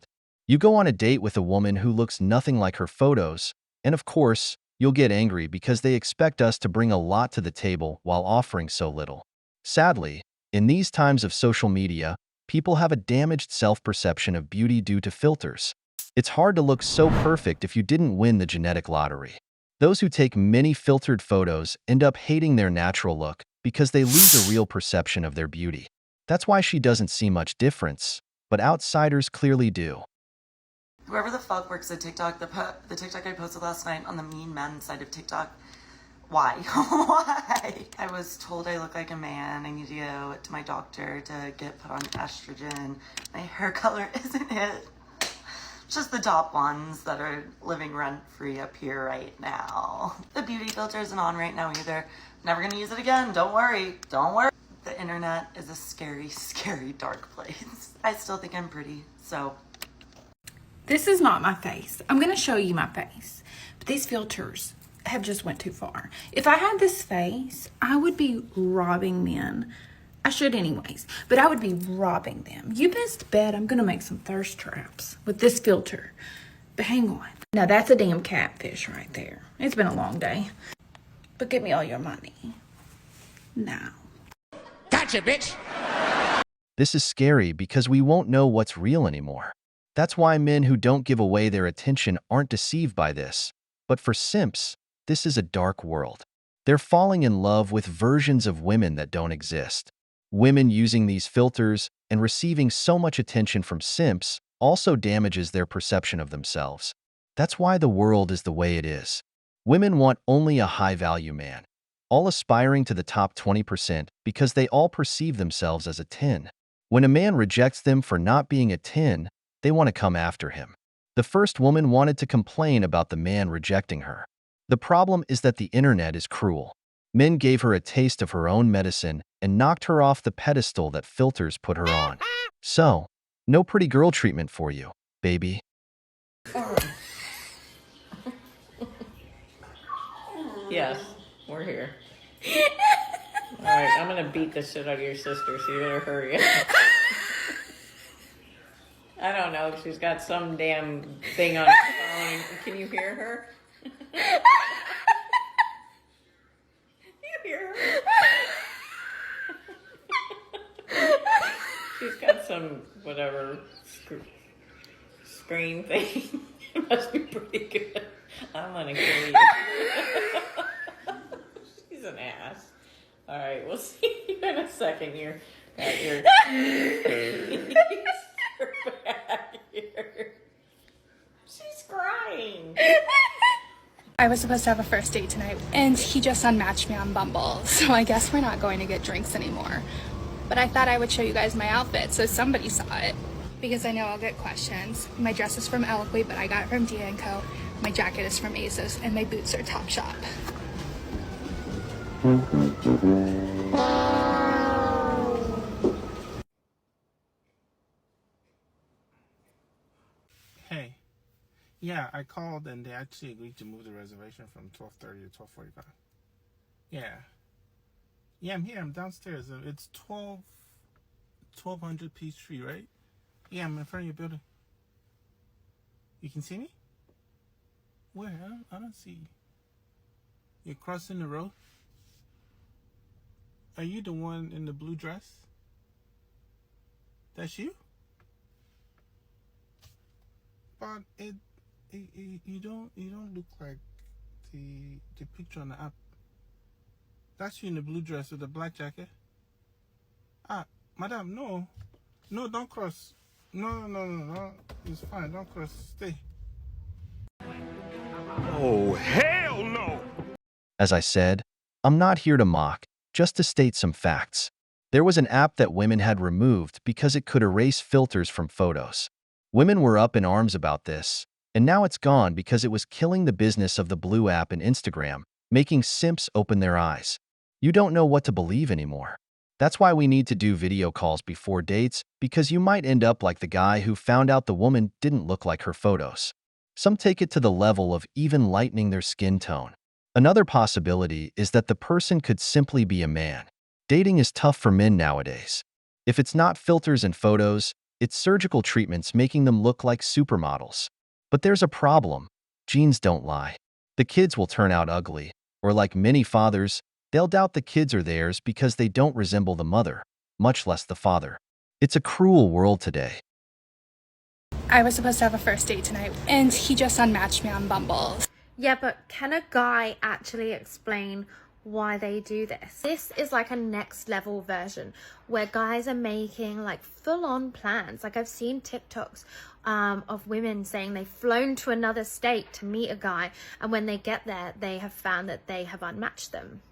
S2: You go on a date with a woman who looks nothing like her photos, and of course, you'll get angry because they expect us to bring a lot to the table while offering so little. Sadly, in these times of social media, people have a damaged self-perception of beauty due to filters. It's hard to look so perfect if you didn't win the genetic lottery. Those who take many filtered photos end up hating their natural look because they lose a real perception of their beauty. That's why she doesn't see much difference, but outsiders clearly do.
S14: Whoever the fuck works at TikTok, the TikTok I posted last night on the mean men side of TikTok, why? Why? I was told I look like a man. I need to go to my doctor to get put on estrogen. My hair color isn't it. Just the top ones that are living rent-free up here right now. The beauty filter isn't on right now either. Never gonna use it again. Don't worry. Don't worry. The internet is a scary, scary, dark place. I still think I'm pretty, so.
S11: This is not my face. I'm going to show you my face. But these filters have just went too far. If I had this face, I would be robbing men. I should anyways, but I would be robbing them. You best bet I'm going to make some thirst traps with this filter. But hang on. Now that's a damn catfish right there. It's been a long day. But give me all your money. Now.
S10: Gotcha, bitch!
S2: This is scary because we won't know what's real anymore. That's why men who don't give away their attention aren't deceived by this. But for simps, this is a dark world. They're falling in love with versions of women that don't exist. Women using these filters and receiving so much attention from simps also damages their perception of themselves. That's why the world is the way it is. Women want only a high-value man, all aspiring to the top 20% because they all perceive themselves as a 10. When a man rejects them for not being a 10, they want to come after him. The first woman wanted to complain about the man rejecting her. The problem is that the internet is cruel. Men gave her a taste of her own medicine and knocked her off the pedestal that filters put her on. So, no pretty girl treatment for you, baby.
S3: Yes, we're here. Alright, I'm gonna beat the shit out of your sister, so you better hurry up. I don't know, she's got some damn thing on her phone. Can you hear her? You hear her? She's got some, whatever, screen thing. It must be pretty good. I'm gonna kill you. She's an ass. Alright, we'll see you in a second. You're at your back here. She's crying.
S15: I was supposed to have a first date tonight, and he just unmatched me on Bumble, so I guess we're not going to get drinks anymore. But I thought I would show you guys my outfit so somebody saw it, because I know I'll get questions. My dress is from Eloquy, but I got it from Dia & Co. My jacket is from ASOS, and my boots are Topshop.
S10: Hey. Yeah, I called and they actually agreed to move the reservation from 12:30 to 12:45. Yeah. Yeah, I'm here. I'm downstairs. It's 1200 Peachtree, right? Yeah, I'm in front of your building. You can see me? Where? I don't see you. You're crossing the road? Are you the one in the blue dress? That's you? But you don't look like the picture on the app. That's you in the blue dress with the black jacket. Ah, madam, no, don't cross. No. It's fine. Don't cross. Stay.
S12: Oh, hell no!
S2: As I said, I'm not here to mock, just to state some facts. There was an app that women had removed because it could erase filters from photos. Women were up in arms about this, and now it's gone because it was killing the business of the Blue app and Instagram, making simps open their eyes. You don't know what to believe anymore. That's why we need to do video calls before dates, because you might end up like the guy who found out the woman didn't look like her photos. Some take it to the level of even lightening their skin tone. Another possibility is that the person could simply be a man. Dating is tough for men nowadays. If it's not filters and photos, it's surgical treatments making them look like supermodels. But there's a problem. Genes don't lie. The kids will turn out ugly, or like many fathers, they'll doubt the kids are theirs because they don't resemble the mother, much less the father. It's a cruel world today.
S15: I was supposed to have a first date tonight, and he just unmatched me on Bumble.
S16: Yeah, but can a guy actually explain why they do this? This is like a next level version where guys are making like full-on plans. Like I've seen TikToks of women saying they've flown to another state to meet a guy, and when they get there they have found that they have unmatched them.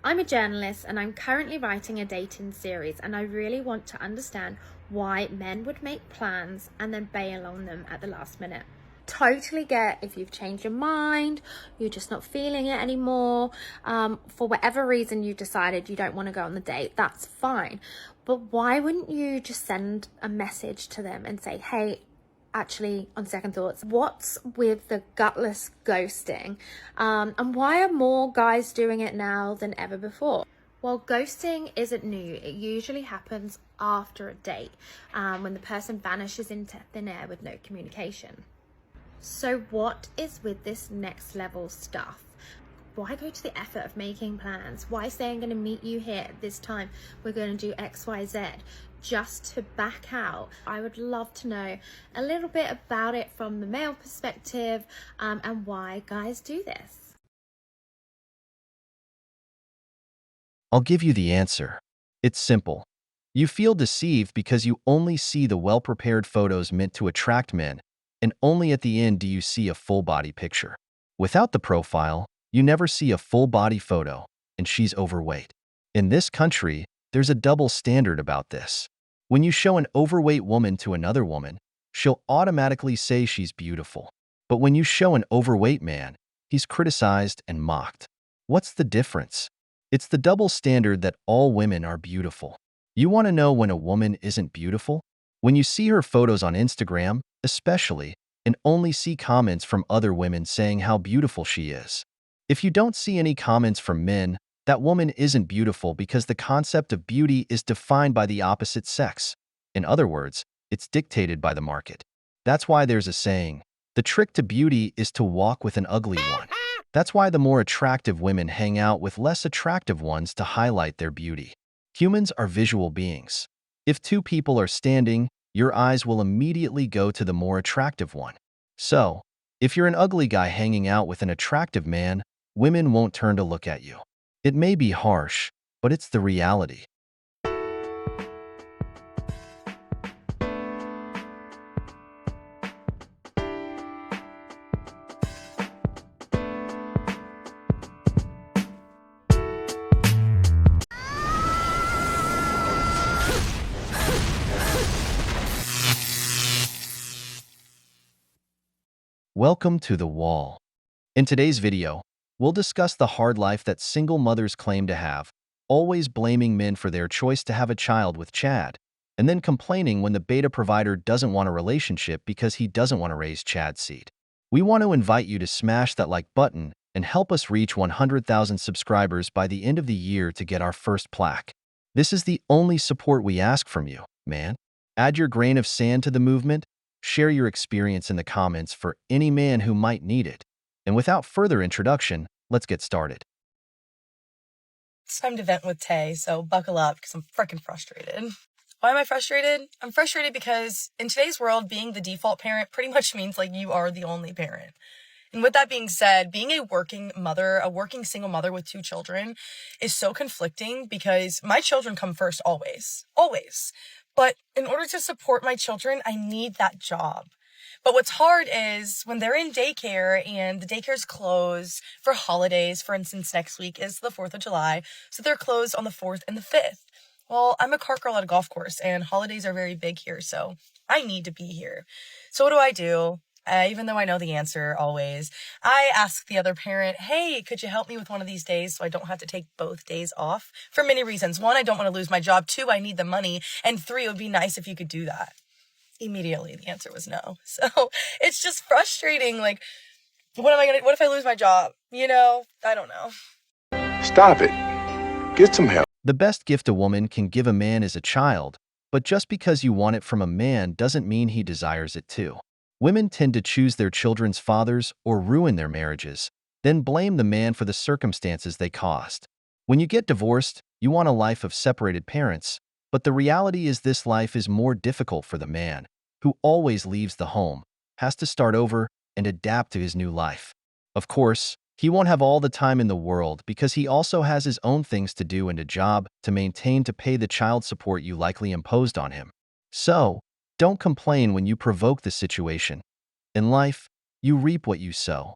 S16: I'm a journalist and I'm currently writing a dating series, and I really want to understand why men would make plans and then bail on them at the last minute. Totally get if you've changed your mind, you're just not feeling it anymore, for whatever reason you decided you don't want to go on the date, that's fine. But why wouldn't you just send a message to them and say, hey, actually, on second thoughts, what's with the gutless ghosting? And why are more guys doing it now than ever before? Well, ghosting isn't new. It usually happens after a date, when the person vanishes into thin air with no communication. So what is with this next level stuff? Why go to the effort of making plans? Why say I'm going to meet you here at this time? We're going to do X, Y, Z just to back out. I would love to know a little bit about it from the male perspective, and why guys do this.
S2: I'll give you the answer. It's simple. You feel deceived because you only see the well-prepared photos meant to attract men, and only at the end do you see a full-body picture. Without the profile, you never see a full body photo, and she's overweight. In this country, there's a double standard about this. When you show an overweight woman to another woman, she'll automatically say she's beautiful. But when you show an overweight man, he's criticized and mocked. What's the difference? It's the double standard that all women are beautiful. You want to know when a woman isn't beautiful? When you see her photos on Instagram, especially, and only see comments from other women saying how beautiful she is. If you don't see any comments from men, that woman isn't beautiful because the concept of beauty is defined by the opposite sex. In other words, it's dictated by the market. That's why there's a saying, the trick to beauty is to walk with an ugly one. That's why the more attractive women hang out with less attractive ones to highlight their beauty. Humans are visual beings. If two people are standing, your eyes will immediately go to the more attractive one. So, if you're an ugly guy hanging out with an attractive man, women won't turn to look at you. It may be harsh, but it's the reality. Welcome to The Wall. In today's video, we'll discuss the hard life that single mothers claim to have, always blaming men for their choice to have a child with Chad, and then complaining when the beta provider doesn't want a relationship because he doesn't want to raise Chad's seed. We want to invite you to smash that like button and help us reach 100,000 subscribers by the end of the year to get our first plaque. This is the only support we ask from you, man. Add your grain of sand to the movement. Share your experience in the comments for any man who might need it. And without further introduction, let's get started.
S17: It's time to vent with Tay, so buckle up because I'm freaking frustrated. Why am I frustrated? I'm frustrated because in today's world, being the default parent pretty much means like you are the only parent. And with that being said, being a working mother, a working single mother with 2 children is so conflicting because my children come first always. Always. But in order to support my children, I need that job. But what's hard is when they're in daycare and the daycare's closed for holidays. For instance, next week is the 4th of July, so they're closed on the 4th and the 5th. Well, I'm a cart girl at a golf course, and holidays are very big here, so I need to be here. So what do? Even though I know the answer always, I ask the other parent, hey, could you help me with one of these days so I don't have to take both days off? For many reasons. 1, I don't want to lose my job. 2, I need the money. And 3, it would be nice if you could do that. Immediately, the answer was no. So it's just frustrating. Like, what if I lose my job? You know, I don't know.
S2: Stop it. Get some help. The best gift a woman can give a man is a child, but just because you want it from a man doesn't mean he desires it too. Women tend to choose their children's fathers or ruin their marriages, then blame the man for the circumstances they caused. When you get divorced, you want a life of separated parents, but the reality is this life is more difficult for the man, who always leaves the home, has to start over, and adapt to his new life. Of course, he won't have all the time in the world because he also has his own things to do and a job to maintain to pay the child support you likely imposed on him. So, don't complain when you provoke the situation. In life, you reap what you sow.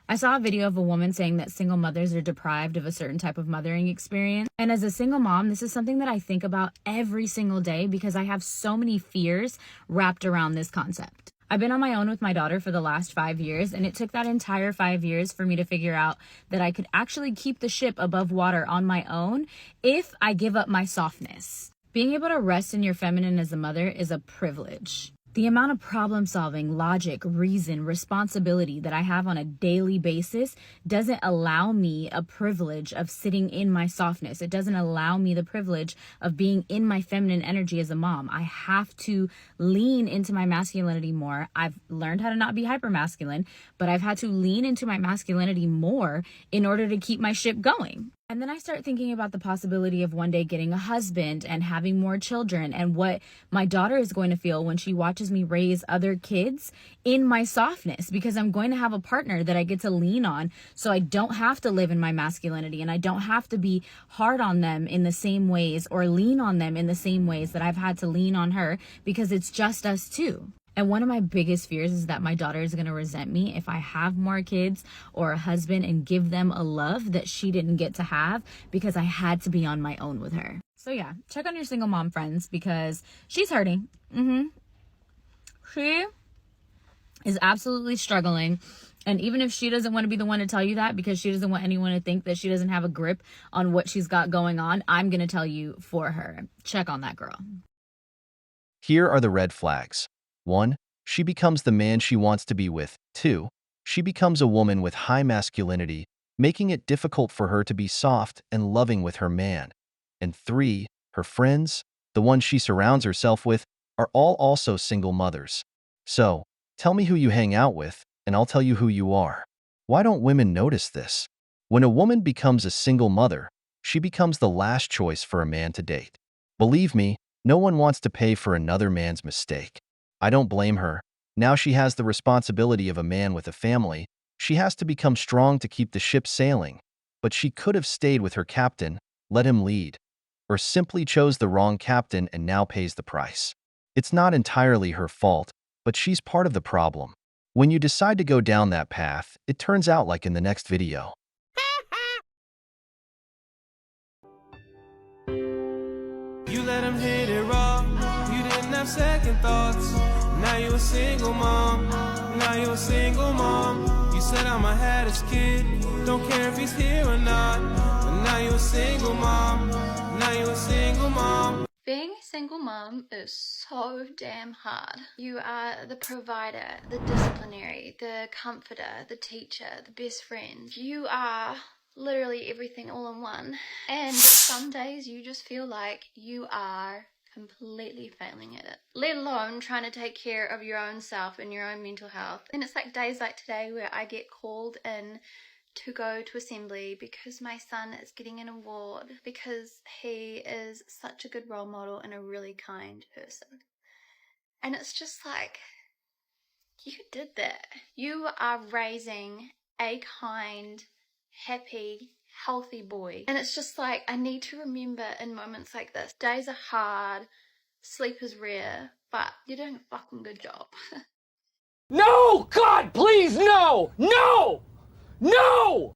S18: I saw a video of a woman saying that single mothers are deprived of a certain type of mothering experience. And as a single mom, this is something that I think about every single day because I have so many fears wrapped around this concept. I've been on my own with my daughter for the last 5 years, and it took that entire 5 years for me to figure out that I could actually keep the ship above water on my own if I give up my softness. Being able to rest in your feminine as a mother is a privilege. The amount of problem solving, logic, reason, responsibility that I have on a daily basis doesn't allow me a privilege of sitting in my softness. It doesn't allow me the privilege of being in my feminine energy as a mom. I have to lean into my masculinity more. I've learned how to not be hypermasculine, but I've had to lean into my masculinity more in order to keep my ship going. And then I start thinking about the possibility of one day getting a husband and having more children and what my daughter is going to feel when she watches me raise other kids in my softness, because I'm going to have a partner that I get to lean on so I don't have to live in my masculinity and I don't have to be hard on them in the same ways or lean on them in the same ways that I've had to lean on her, because it's just us two. And one of my biggest fears is that my daughter is going to resent me if I have more kids or a husband and give them a love that she didn't get to have because I had to be on my own with her. So yeah, check on your single mom friends because she's hurting. She is absolutely struggling. And even if she doesn't want to be the one to tell you that because she doesn't want anyone to think that she doesn't have a grip on what she's got going on, I'm going to tell you for her. Check on that girl.
S2: Here are the red flags. 1. She becomes the man she wants to be with. 2. She becomes a woman with high masculinity, making it difficult for her to be soft and loving with her man. And 3. Her friends, the ones she surrounds herself with, are all also single mothers. So, tell me who you hang out with, and I'll tell you who you are. Why don't women notice this? When a woman becomes a single mother, she becomes the last choice for a man to date. Believe me, no one wants to pay for another man's mistake. I don't blame her. Now she has the responsibility of a man with a family. She has to become strong to keep the ship sailing. But she could have stayed with her captain, let him lead, or simply chose the wrong captain and now pays the price. It's not entirely her fault, but she's part of the problem. When you decide to go down that path, it turns out like in the next video.
S19: You let him hit it raw. You didn't have second thoughts. Now you a single mom. Now you a single mom. You said I'ma have this kid. Don't care if he's here or not. But now you a single mom. Now you a single mom.
S20: Being a single mom is so damn hard. You are the provider, the disciplinary, the comforter, the teacher, the best friend. You are literally everything all in one. And some days you just feel like you are completely failing at it, let alone trying to take care of your own self and your own mental health. And it's like days like today where I get called in to go to assembly because my son is getting an award because he is such a good role model and a really kind person. And it's just like, you did that. You are raising a kind, happy, healthy boy. And it's just like, I need to remember in moments like this, days are hard, sleep is rare, but you're doing a fucking good job.
S21: No! God, please, no! No! No!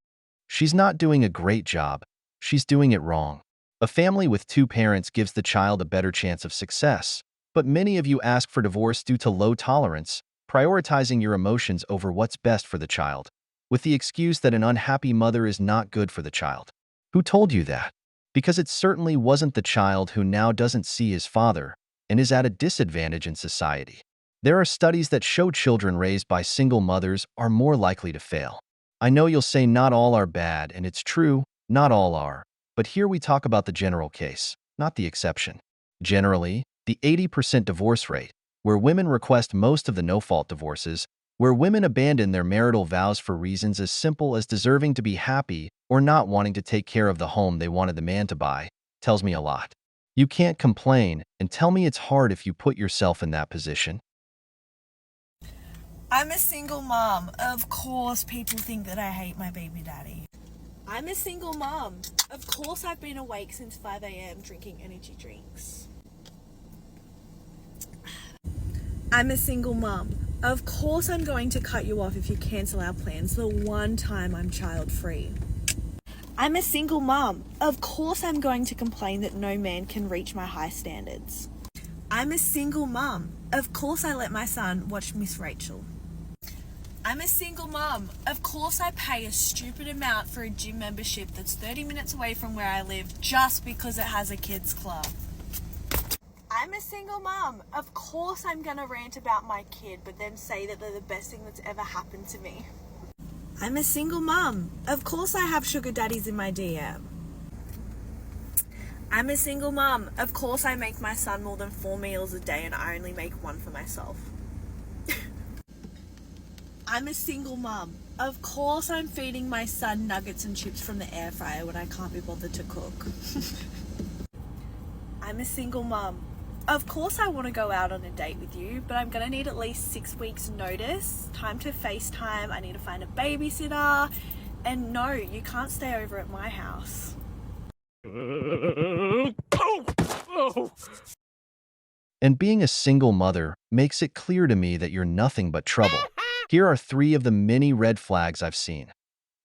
S2: She's not doing a great job. She's doing it wrong. A family with 2 parents gives the child a better chance of success. But many of you ask for divorce due to low tolerance, prioritizing your emotions over what's best for the child, with the excuse that an unhappy mother is not good for the child. Who told you that? Because it certainly wasn't the child who now doesn't see his father and is at a disadvantage in society. There are studies that show children raised by single mothers are more likely to fail. I know you'll say not all are bad, and it's true, not all are. But here we talk about the general case, not the exception. Generally, the 80% divorce rate, where women request most of the no-fault divorces, where women abandon their marital vows for reasons as simple as deserving to be happy or not wanting to take care of the home they wanted the man to buy, tells me a lot. You can't complain and tell me it's hard if you put yourself in that position.
S22: I'm a single mom. Of course people think that I hate my baby daddy. I'm a single mom. Of course I've been awake since 5 a.m. drinking energy drinks. I'm a single mom. Of course I'm going to cut you off if you cancel our plans the one time I'm child free. I'm a single mom. Of course I'm going to complain that no man can reach my high standards. I'm a single mom. Of course I let my son watch Miss Rachel. I'm a single mom. Of course I pay a stupid amount for a gym membership that's 30 minutes away from where I live just because it has a kids club. I'm a single mom. Of course I'm gonna rant about my kid but then say that they're the best thing that's ever happened to me. I'm a single mom. Of course I have sugar daddies in my DM. I'm a single mom. Of course I make my son more than 4 meals a day and I only make 1 for myself. I'm a single mom. Of course I'm feeding my son nuggets and chips from the air fryer when I can't be bothered to cook. I'm a single mom. Of course I want to go out on a date with you, but I'm going to need at least 6 weeks notice, time to FaceTime, I need to find a babysitter, and no, you can't stay over at my house.
S2: And being a single mother makes it clear to me that you're nothing but trouble. Here are 3 of the many red flags I've seen.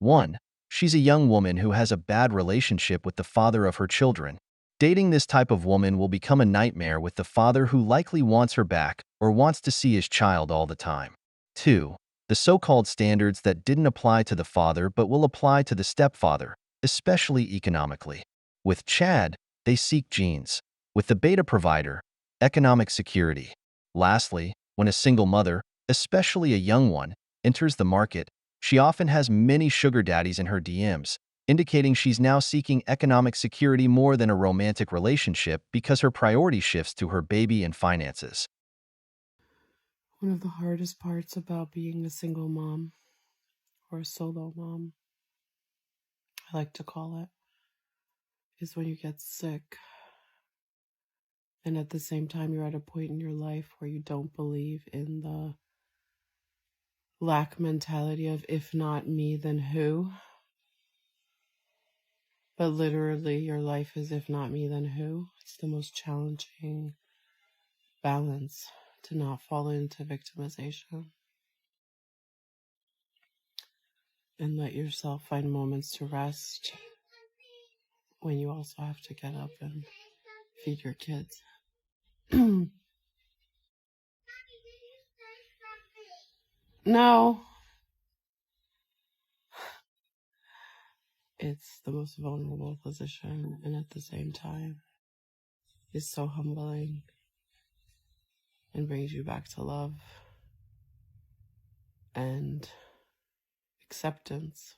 S2: 1. She's a young woman who has a bad relationship with the father of her children. Dating this type of woman will become a nightmare with the father who likely wants her back or wants to see his child all the time. 2. The so-called standards that didn't apply to the father but will apply to the stepfather, especially economically. With Chad, they seek genes. With the beta provider, economic security. Lastly, when a single mother, especially a young one, enters the market, she often has many sugar daddies in her DMs, indicating she's now seeking economic security more than a romantic relationship because her priority shifts to her baby and finances.
S4: One of the hardest parts about being a single mom, or a solo mom, I like to call it, is when you get sick. And at the same time, you're at a point in your life where you don't believe in the lack mentality of if not me, then who? But literally, your life is if not me, then who? It's the most challenging balance to not fall into victimization and let yourself find moments to rest when you also have to get up and feed your kids. No. It's the most vulnerable position, and at the same time, it's so humbling and brings you back to love and acceptance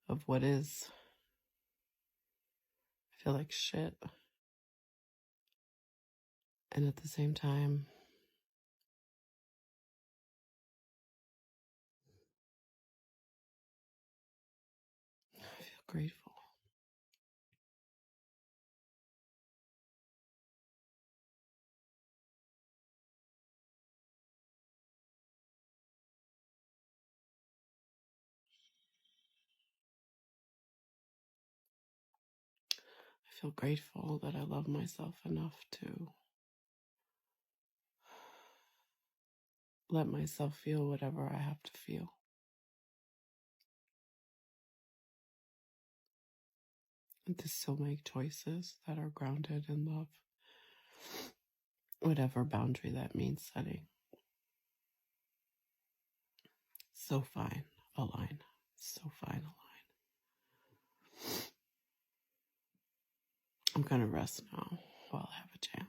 S4: of what is. I feel like shit. And at the same time, I feel grateful. I feel grateful that I love myself enough to let myself feel whatever I have to feel. And to still make choices that are grounded in love, whatever boundary that means setting. So fine, align. So fine, align. I'm gonna rest now while I have a chance.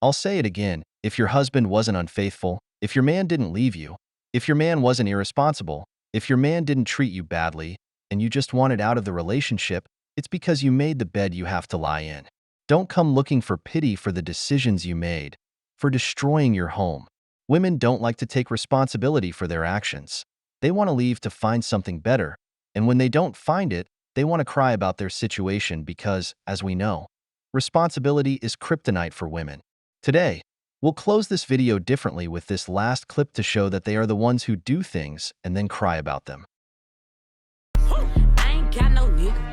S2: I'll say it again, if your husband wasn't unfaithful, if your man didn't leave you, if your man wasn't irresponsible, if your man didn't treat you badly, and you just wanted out of the relationship, it's because you made the bed you have to lie in. Don't come looking for pity for the decisions you made, for destroying your home. Women don't like to take responsibility for their actions. They want to leave to find something better, and when they don't find it, they want to cry about their situation because, as we know, responsibility is kryptonite for women. Today, we'll close this video differently with this last clip to show that they are the ones who do things and then cry about them.
S5: I ain't got no nigga.